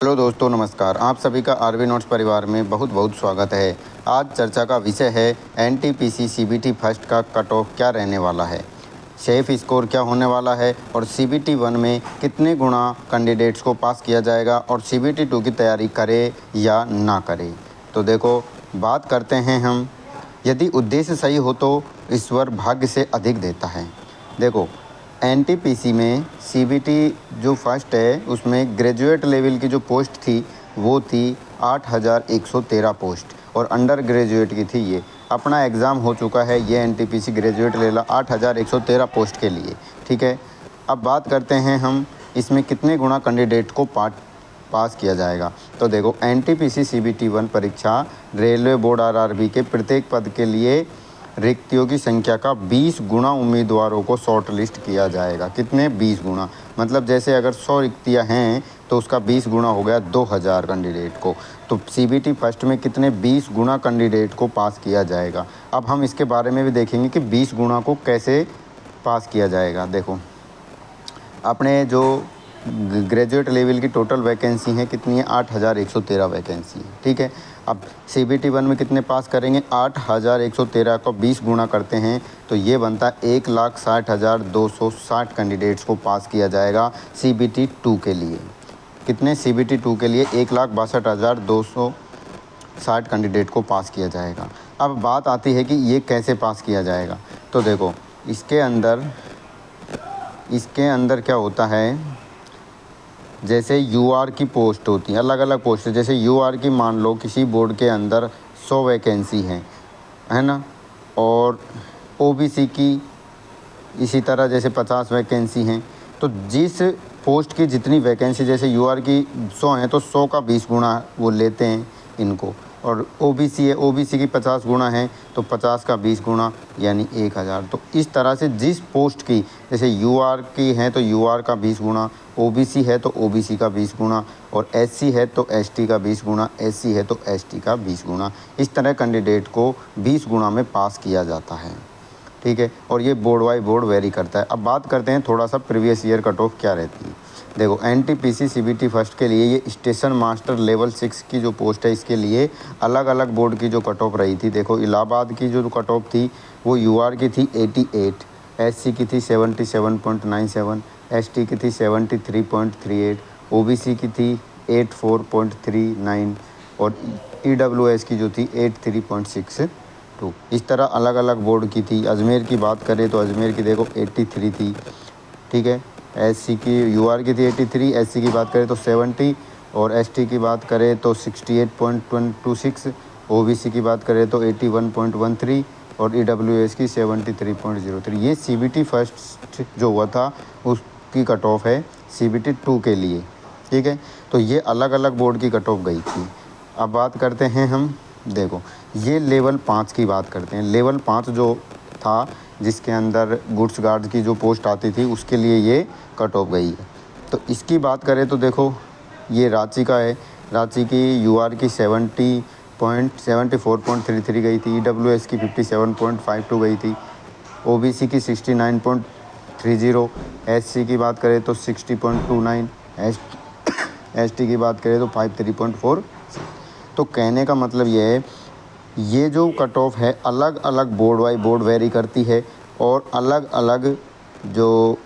Hello दोस्तों, नमस्कार। आप सभी का आरवी नोट्स परिवार में बहुत बहुत स्वागत है। आज चर्चा का विषय है एनटीपीसी सीबीटी फर्स्ट का कट ऑफ क्या रहने वाला है, सेफ स्कोर क्या होने वाला है और सीबीटी 1 में कितने गुना कैंडिडेट्स को पास किया जाएगा और सीबीटी 2 की तैयारी करे या ना करे। तो देखो, बात करते हैं हम। यदि उद्देश्य सही हो तो ईश्वर भाग्य से अधिक देता है। देखो, एनटीपीसी में सीबीटी जो फर्स्ट है उसमें ग्रेजुएट लेवल की जो पोस्ट थी वो थी 8113 पोस्ट और अंडर ग्रेजुएट की थी। ये अपना एग्ज़ाम हो चुका है ये एनटीपीसी ग्रेजुएट लेवल 8113 पोस्ट के लिए। ठीक है, अब बात करते हैं हम इसमें कितने गुना कैंडिडेट को पास किया जाएगा। तो देखो, एनटीपीसी सीबीटी 1 परीक्षा रेलवे बोर्ड आरआरबी के प्रत्येक पद के लिए रिक्तियों की संख्या का 20 गुना उम्मीदवारों को शॉर्ट लिस्ट किया जाएगा। कितने? 20 गुना। मतलब जैसे अगर 100 रिक्तियाँ हैं तो उसका 20 गुना हो गया 2000 कैंडिडेट को। तो सीबीटी फर्स्ट में कितने? 20 गुना कैंडिडेट को पास किया जाएगा। अब हम इसके बारे में भी देखेंगे कि 20 गुना को कैसे पास किया जाएगा। देखो, अपने जो ग्रेजुएट लेवल की टोटल वैकेंसी है कितनी है? 8113 वैकेंसी है। ठीक है, अब सीबीटी 1 में कितने पास करेंगे? 8113 को 20 गुना करते हैं तो ये बनता है 1,60,260 कैंडिडेट्स को पास किया जाएगा सीबीटी 2 के लिए। कितने? सीबीटी 2 के लिए 1,62,260 कैंडिडेट को पास किया जाएगा। अब बात आती है कि ये कैसे पास किया जाएगा। तो देखो, इसके अंदर क्या होता है, जैसे यूआर की पोस्ट होती है, अलग अलग पोस्ट है। जैसे यूआर की मान लो किसी बोर्ड के अंदर 100 वैकेंसी है ना, और ओबीसी की इसी तरह जैसे 50 वैकेंसी हैं। तो जिस पोस्ट की जितनी वैकेंसी, जैसे यूआर की 100 हैं तो 100 का 20 गुना वो लेते हैं इनको, और ओबीसी है, ओबीसी की 50 गुना है तो 50 का 20 गुना यानी 1000। तो इस तरह से जिस पोस्ट की, जैसे यूआर की है तो यूआर का 20 गुना, ओबीसी है तो ओबीसी का 20 गुना, और एससी है तो एसटी का 20 गुना, एससी है तो एसटी का 20 गुना। इस तरह कैंडिडेट को 20 गुना में पास किया जाता है। ठीक है, और ये बोर्ड बाई बोर्ड वेरी करता है। अब बात करते हैं थोड़ा सा प्रीवियस ईयर कट ऑफ क्या रहती है। देखो, एनटीपीसी सीबीटी फर्स्ट के लिए ये स्टेशन मास्टर लेवल 6 की जो पोस्ट है इसके लिए अलग अलग बोर्ड की जो कट ऑफ रही थी। देखो, इलाहाबाद की जो कट ऑफ थी वो यूआर की थी 88, एससी की थी 77.97, एसटी की थी 73.38, ओबीसी की थी 84.39 और ईडब्ल्यूएस की जो थी 83.62। इस तरह अलग अलग बोर्ड की थी। अजमेर की बात करें तो अजमेर की देखो 83 थी। ठीक है, एससी की यूआर की थी 83, एससी की बात करें तो 70 और एसटी की बात करें तो 68.26, ओबीसी की बात करें तो 81.13 और ईडब्ल्यूएस की 73.03। ये सीबीटी फर्स्ट जो हुआ था उसकी कट ऑफ है सीबीटी 2 के लिए। ठीक है, तो ये अलग अलग बोर्ड की कट ऑफ गई थी। अब बात करते हैं हम, देखो ये लेवल 5 की बात करते हैं। लेवल 5 जो था जिसके अंदर गुड्स गार्ड की जो पोस्ट आती थी उसके लिए ये कट ऑफ गई है। तो इसकी बात करें तो देखो, ये रांची का है। रांची की यूआर की 74.33 गई थी, ईडब्ल्यूएस की 57.52 गई थी, ओबीसी की 69.30, एससी की बात करें तो 60.29, एसटी की बात करें तो 53.4। तो कहने का मतलब ये है, ये जो कट ऑफ है अलग अलग बोर्ड बाई बोर्ड वेरी करती है और अलग अलग जो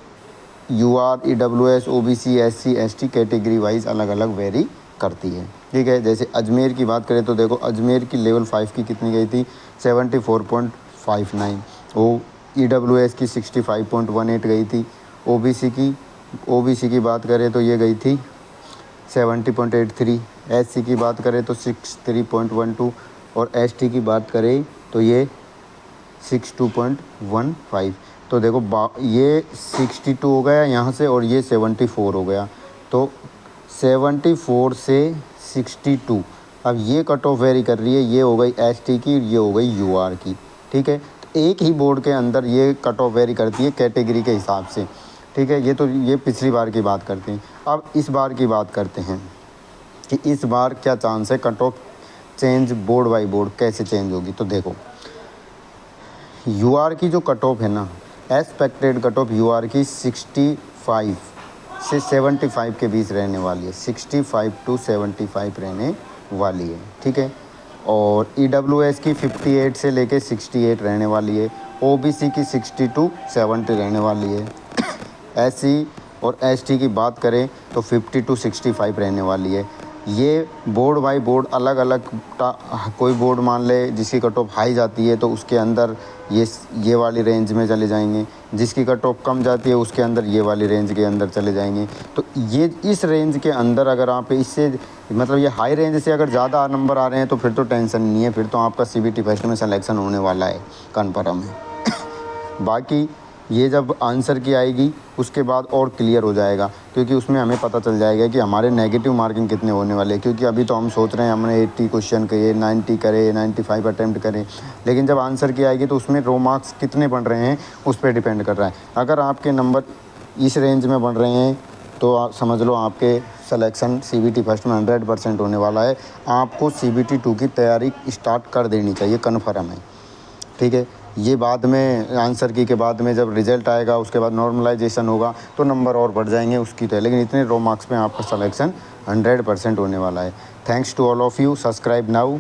UR, EWS, OBC, SC, ST category wise अलग अलग वेरी करती है। ठीक है, जैसे अजमेर की बात करें तो देखो, अजमेर की लेवल 5 की कितनी गई थी? 74.59, वो ईडब्ल्यूएस की 65.18 गई थी, ओबीसी की बात करें तो ये गई थी 70.83, एससी की बात करें तो 63.12 और एसटी की बात करें तो ये 62.15। तो देखो, ये 62 हो गया यहाँ से और ये 74 हो गया। तो 74 से 62, अब ये कट ऑफ वेरी कर रही है। ये हो गई एसटी की, ये हो गई यूआर की। ठीक है, तो एक ही बोर्ड के अंदर ये कट ऑफ वेरी करती है कैटेगरी के हिसाब से। ठीक है, ये पिछली बार की बात करते हैं। अब इस बार की बात करते हैं कि इस बार क्या चांस है cut off change board by board कैसे चेंज होगी। तो देखो, यूआर की जो कट ऑफ है ना, एक्सपेक्टेड कट ऑफ यूआर की 65 से 75 के बीच रहने वाली है, 65 to 75 रहने वाली है, ठीक है। और EWS की 58 से लेके 68 रहने वाली है। OBC की 60 to 70 रहने वाली है। SC और ST की बात करें तो 50 to 65 रहने वाली है। ये बोर्ड बाई बोर्ड अलग अलग कोई बोर्ड मान ले जिसकी कट ऑफ हाई जाती है तो उसके अंदर ये वाली रेंज में चले जाएंगे, जिसकी कट ऑफ कम जाती है उसके अंदर ये वाली रेंज के अंदर चले जाएंगे। तो ये इस रेंज के अंदर अगर आप इससे मतलब ये हाई रेंज से अगर ज़्यादा नंबर आ रहे हैं तो फिर तो टेंशन नहीं है, फिर तो आपका CBT फर्स्ट में सिलेक्शन होने वाला है, कन्फर्म है। बाकी ये जब आंसर की आएगी उसके बाद और क्लियर हो जाएगा, क्योंकि उसमें हमें पता चल जाएगा कि हमारे नेगेटिव मार्किंग कितने होने वाले हैं। क्योंकि अभी तो हम सोच रहे हैं हमने 80 क्वेश्चन करे, 90 करे, 95 अटैम्प्ट करें, लेकिन जब आंसर की आएगी तो उसमें रो मार्क्स कितने बन रहे हैं उस पर डिपेंड कर रहा है। अगर आपके नंबर इस रेंज में बन रहे हैं तो आप समझ लो आपके सिलेक्शन CBT फर्स्ट में 100% होने वाला है। आपको CBT 2 की तैयारी स्टार्ट कर देनी चाहिए, कन्फर्म है, ठीक है। ये बाद में आंसर की के बाद में जब रिज़ल्ट आएगा उसके बाद नॉर्मलाइजेशन होगा तो नंबर और बढ़ जाएंगे उसकी तो, लेकिन इतने रो मार्क्स में आपका सिलेक्शन 100% होने वाला है। Thanks to all of you, subscribe now.